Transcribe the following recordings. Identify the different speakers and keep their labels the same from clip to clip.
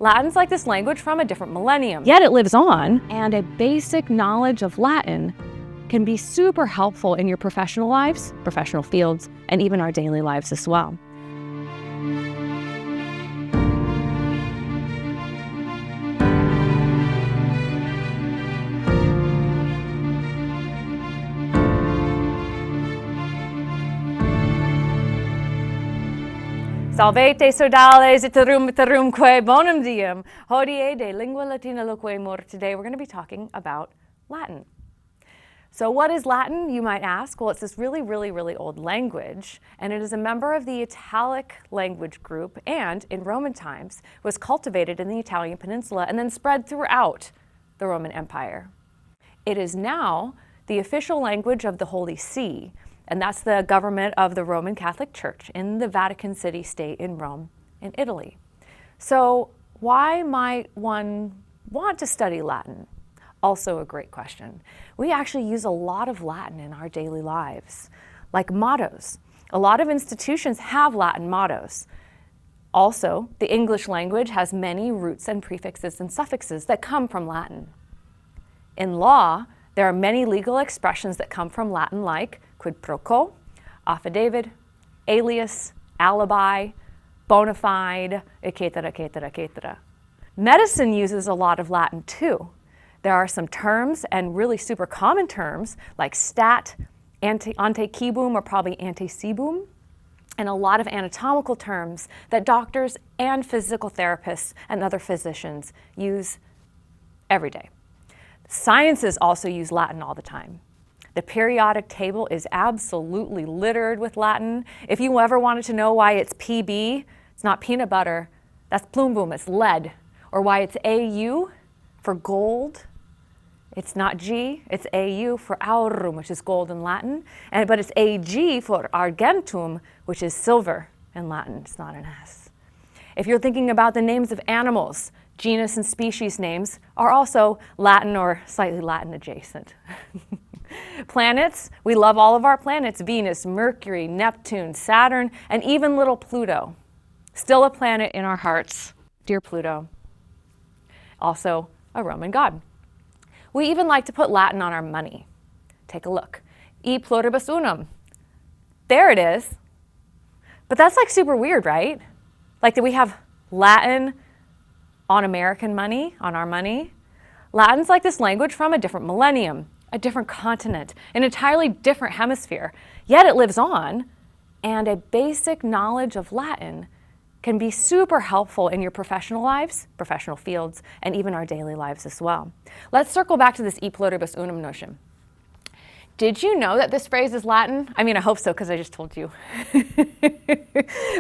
Speaker 1: Latin's like this language from a different millennium, yet it lives on, and a basic knowledge of Latin can be super helpful in your professional lives, professional fields, and even our daily lives as well. Salvete sodales iterumque bonum diem, hodie de lingua latina loquemur. Today we're going to be talking about Latin. So what is Latin, you might ask? Well, it's this really old language, and it is a member of the Italic language group, and in Roman times was cultivated in the Italian peninsula and then spread throughout the Roman Empire. It is now the official language of the Holy See, and that's the government of the Roman Catholic Church in the Vatican City State in Rome, in Italy. So why might one want to study Latin? Also a great question. We actually use a lot of Latin in our daily lives, like mottos. A lot of institutions have Latin mottos. Also, the English language has many roots and prefixes and suffixes that come from Latin. In law, there are many legal expressions that come from Latin, like quid pro quo, affidavit, alias, alibi, bona fide, etc., etc., etc. Medicine uses a lot of Latin too. There are some terms, and really super common terms, like stat, antecibum, or probably antecibum, and a lot of anatomical terms that doctors and physical therapists and other physicians use every day. Sciences also use Latin all the time. The periodic table is absolutely littered with Latin. If you ever wanted to know why it's PB, it's not peanut butter, that's plumbum, it's lead. Or why it's AU for gold, it's not G, it's AU for aurum, which is gold in Latin, but it's AG for argentum, which is silver in Latin, it's not an S. If you're thinking about the names of animals, genus and species names are also Latin or slightly Latin adjacent. Planets, we love all of our planets, Venus, Mercury, Neptune, Saturn, and even little Pluto. Still a planet in our hearts, dear Pluto. Also a Roman god. We even like to put Latin on our money. Take a look. E pluribus unum. There it is. But that's like super weird, right? Like that we have Latin on American money, on our money. Latin's like this language from a different millennium, a different continent, an entirely different hemisphere. Yet it lives on, and a basic knowledge of Latin can be super helpful in your professional lives, professional fields, and even our daily lives as well. Let's circle back to this e pluribus unum notion. Did you know that this phrase is Latin? I mean, I hope so, because I just told you.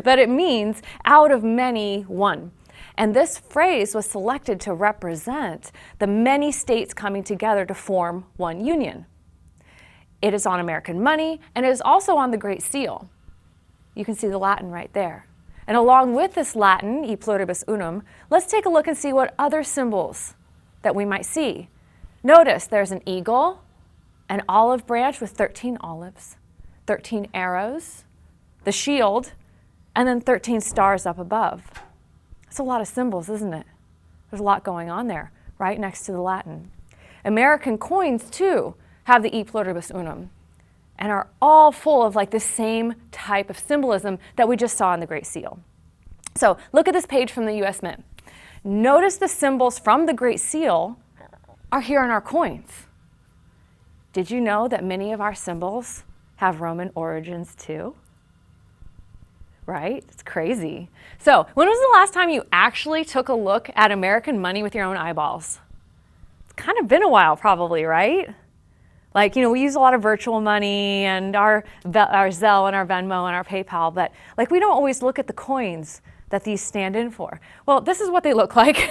Speaker 1: But it means out of many, one. And this phrase was selected to represent the many states coming together to form one union. It is on American money, and it is also on the Great Seal. You can see the Latin right there. And along with this Latin, e pluribus unum, let's take a look and see what other symbols that we might see. Notice there's an eagle, an olive branch with 13 olives, 13 arrows, the shield, and then 13 stars up above. That's a lot of symbols, isn't it? There's a lot going on there, right next to the Latin. American coins, too, have the e pluribus unum, and are all full of like the same type of symbolism that we just saw in the Great Seal. So look at this page from the U.S. Mint. Notice the symbols from the Great Seal are here in our coins. Did you know that many of our symbols have Roman origins too? Right? It's crazy. So when was the last time you actually took a look at American money with your own eyeballs? It's kind of been a while probably, right? Like, you know, we use a lot of virtual money and our Zelle and our Venmo and our PayPal, but like we don't always look at the coins that these stand in for. Well, this is what they look like.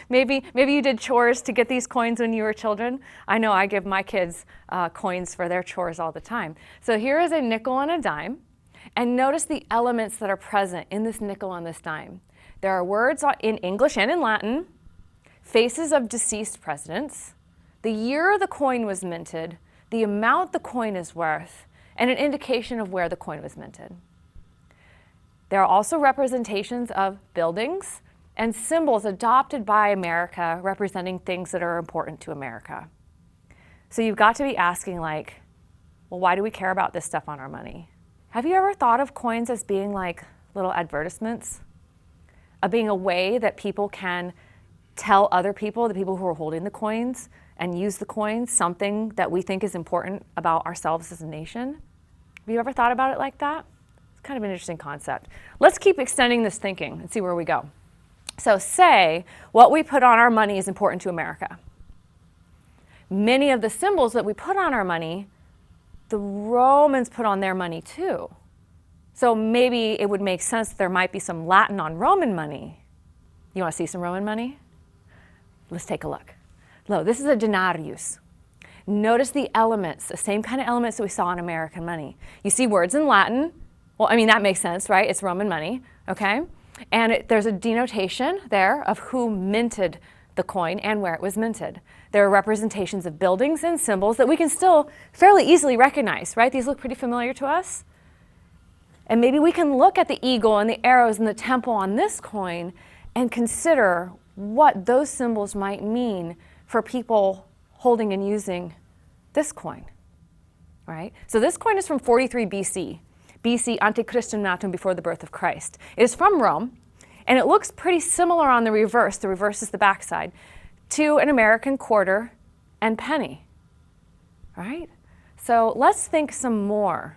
Speaker 1: Maybe you did chores to get these coins when you were children. I know I give my kids coins for their chores all the time. So here is a nickel and a dime, and notice the elements that are present in this nickel and this dime. There are words in English and in Latin, faces of deceased presidents, the year the coin was minted, the amount the coin is worth, and an indication of where the coin was minted. There are also representations of buildings and symbols adopted by America representing things that are important to America. So you've got to be asking, like, well, why do we care about this stuff on our money? Have you ever thought of coins as being like little advertisements? Of being a way that people can tell other people, the people who are holding the coins and use the coins, something that we think is important about ourselves as a nation? Have you ever thought about it like that? It's kind of an interesting concept. Let's keep extending this thinking and see where we go. So say what we put on our money is important to America. Many of the symbols that we put on our money, the Romans put on their money too. So maybe it would make sense that there might be some Latin on Roman money. You want to see some Roman money? Let's take a look. Look, this is a denarius. Notice the elements, the same kind of elements that we saw in American money. You see words in Latin. Well, I mean, that makes sense, right? It's Roman money, okay? And there's a denotation there of who minted the coin and where it was minted. There are representations of buildings and symbols that we can still fairly easily recognize, right? These look pretty familiar to us. And maybe we can look at the eagle and the arrows and the temple on this coin and consider what those symbols might mean for people holding and using this coin, right? So this coin is from 43 BC, ante Christum natum, before the birth of Christ. It is from Rome, and it looks pretty similar on the reverse is the backside, to an American quarter and penny, right? So let's think some more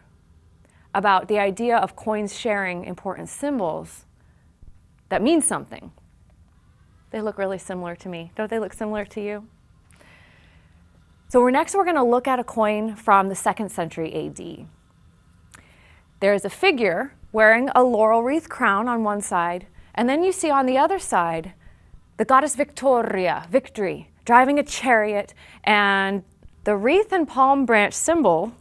Speaker 1: about the idea of coins sharing important symbols that mean something. They look really similar to me. Don't they look similar to you? So we're going to look at a coin from the 2nd century AD. There is a figure wearing a laurel wreath crown on one side, and then you see on the other side the goddess Victoria, victory, driving a chariot, and the wreath and palm branch symbol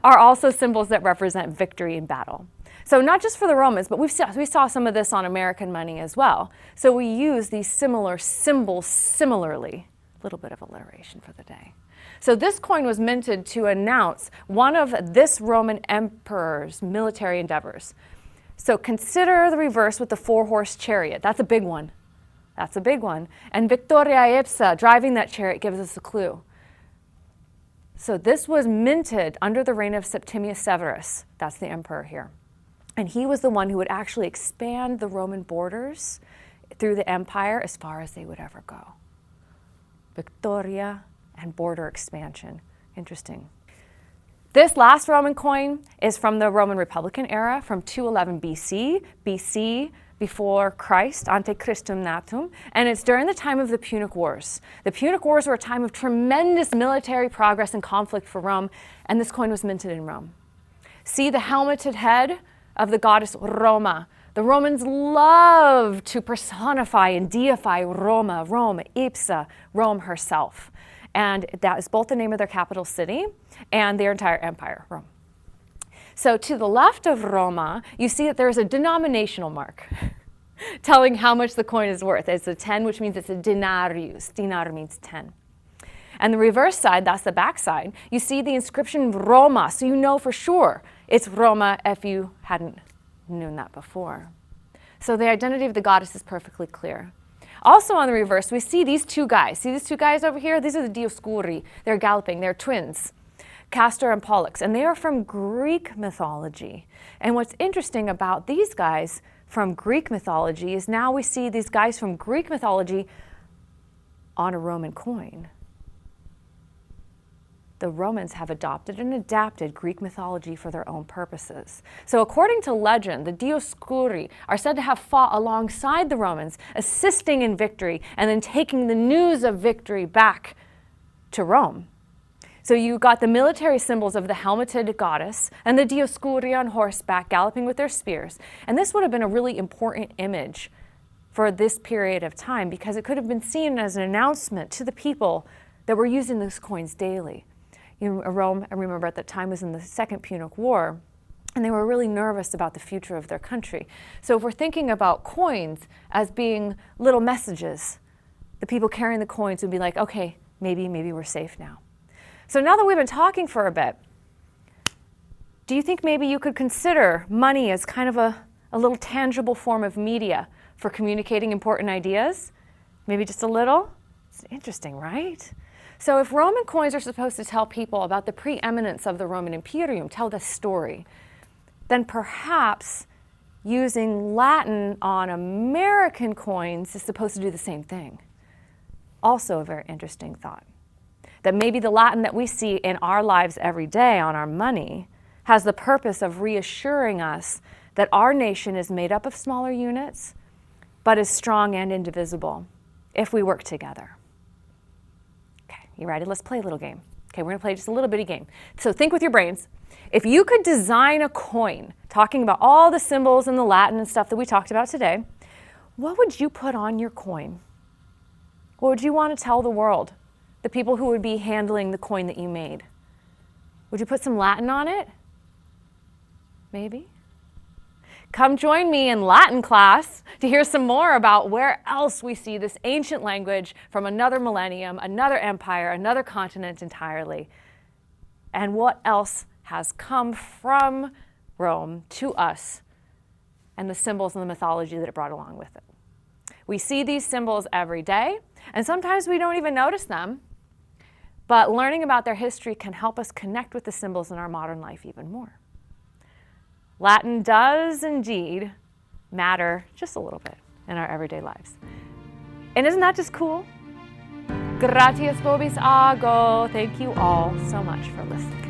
Speaker 1: are also symbols that represent victory in battle. So not just for the Romans, but we saw some of this on American money as well. So we use these similar symbols similarly. A little bit of alliteration for the day. So this coin was minted to announce one of this Roman emperor's military endeavors. So consider the reverse with the 4-horse chariot. That's a big one. That's a big one. And Victoria Ipsa, driving that chariot, gives us a clue. So this was minted under the reign of Septimius Severus. That's the emperor here. And he was the one who would actually expand the Roman borders through the empire as far as they would ever go. Victoria and border expansion. Interesting. This last Roman coin is from the Roman Republican era, from 211 BC, before Christ, ante Christum natum, and it's during the time of the Punic Wars. The Punic Wars were a time of tremendous military progress and conflict for Rome, and this coin was minted in Rome. See the helmeted head of the goddess Roma. The Romans loved to personify and deify Roma, Rome, Ipsa, Rome herself. And that is both the name of their capital city and their entire empire, Rome. So to the left of Roma, you see that there's a denominational mark telling how much the coin is worth. It's a 10, which means it's a denarius. Dinar means 10. And the reverse side, that's the back side, you see the inscription Roma, so you know for sure it's Roma if you hadn't known that before. So the identity of the goddess is perfectly clear. Also on the reverse, we see these two guys. See these two guys over here? These are the Dioscuri. They're galloping. They're twins, Castor and Pollux, and they are from Greek mythology. And what's interesting about these guys from Greek mythology is now we see these guys from Greek mythology on a Roman coin. The Romans have adopted and adapted Greek mythology for their own purposes. So according to legend, the Dioscuri are said to have fought alongside the Romans, assisting in victory, and then taking the news of victory back to Rome. So you got the military symbols of the helmeted goddess and the Dioscuri on horseback galloping with their spears. And this would have been a really important image for this period of time because it could have been seen as an announcement to the people that were using these coins daily. Rome, I remember at that time, was in the Second Punic War, and they were really nervous about the future of their country. So if we're thinking about coins as being little messages, the people carrying the coins would be like, okay, maybe we're safe now. So now that we've been talking for a bit, do you think maybe you could consider money as kind of a little tangible form of media for communicating important ideas? Maybe just a little? It's interesting, right? So if Roman coins are supposed to tell people about the preeminence of the Roman Imperium, tell the story, then perhaps using Latin on American coins is supposed to do the same thing. Also a very interesting thought. That maybe the Latin that we see in our lives every day on our money has the purpose of reassuring us that our nation is made up of smaller units, but is strong and indivisible if we work together. Okay, you ready? Let's play a little game. Okay, we're gonna play just a little bitty game. So think with your brains. If you could design a coin, talking about all the symbols and the Latin and stuff that we talked about today, what would you put on your coin? What would you want to tell the world, the people who would be handling the coin that you made? Would you put some Latin on it? Maybe. Come join me in Latin class to hear some more about where else we see this ancient language from another millennium, another empire, another continent entirely, and what else has come from Rome to us and the symbols and the mythology that it brought along with it. We see these symbols every day, and sometimes we don't even notice them, but learning about their history can help us connect with the symbols in our modern life even more. Latin does indeed matter just a little bit in our everyday lives. And isn't that just cool? Gratias vobis ago. Thank you all so much for listening.